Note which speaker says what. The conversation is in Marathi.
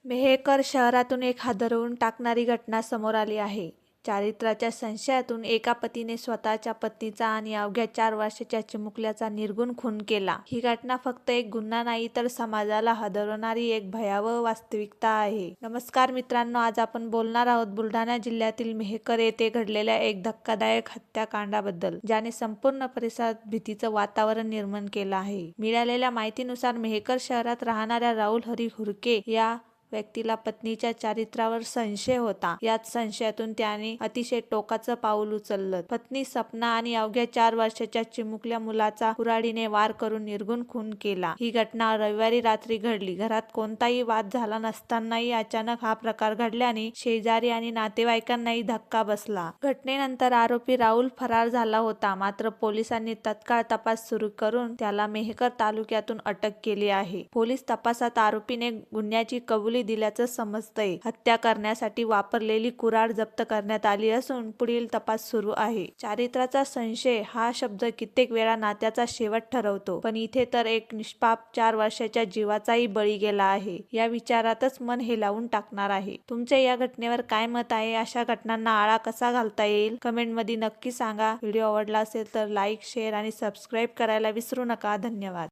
Speaker 1: मेहकर शहरातून एक हादरवून टाकणारी घटना समोर आली आहे. चारित्र्याच्या संशयातून एका पतीने स्वतःच्या पत्नीचा आणि अवघ्या 4 वर्षाच्या चिमुकल्याचा निर्घृण खून केला. ही घटना फक्त एक गुन्हा नाही तर समाजाला हादरवणारी एक भयावह वास्तविकता आहे. नमस्कार मित्रांनो, आज आपण बोलणार आहोत बुलढाणा जिल्ह्यातील मेहकर येथे घडलेल्या एक धक्कादायक हत्याकांडाबद्दल, ज्याने संपूर्ण परिसरात भीतीचं वातावरण निर्माण केलं आहे. मिळालेल्या माहितीनुसार मेहकर शहरात राहणाऱ्या राहुल हरी हुरके या व्यक्तीला पत्नीच्या चारित्र्यावर संशय होता. याच संशयातून त्याने अतिशय टोकाचं पाऊल उचललं. पत्नी सपना आणि अवघ्या 4 वर्षाच्या चिमुकल्या मुलाचा कुऱ्हाडीने वार करून निर्घृण खून केला. ही घटना रविवारी रात्री घडली. घरात कोणताही वाद झाला नसतानाही अचानक हा प्रकार घडल्याने शेजारी आणि नातेवाईकांनाही धक्का बसला. घटनेनंतर आरोपी राहुल फरार झाला होता, मात्र पोलिसांनी तत्काळ तपास सुरू करून त्याला मेहकर तालुक्यातून अटक केली आहे. पोलीस तपासात आरोपीने गुन्ह्याची कबुली दिल्याचं समजतंय. हत्या करण्यासाठी वापरलेली कुऱ्हाड जप्त करण्यात आली असून पुढील तपास सुरू आहे. चारित्र्याचा संशय हा शब्द कित्येक वेळा नात्याचा शेवट ठरवतो, पण इथे तर एक निष्पाप 4 वर्षाच्या जीवाचाही बळी गेला आहे. या विचारातच मन हेलावून टाकणार आहे. तुमचे या घटनेवर काय मत आहे? अशा घटनांना आळा कसा घालता येईल? कमेंटमध्ये नक्की सांगा. व्हिडिओ आवडला असेल तर लाईक, शेअर आणि सबस्क्राईब करायला विसरू नका. धन्यवाद.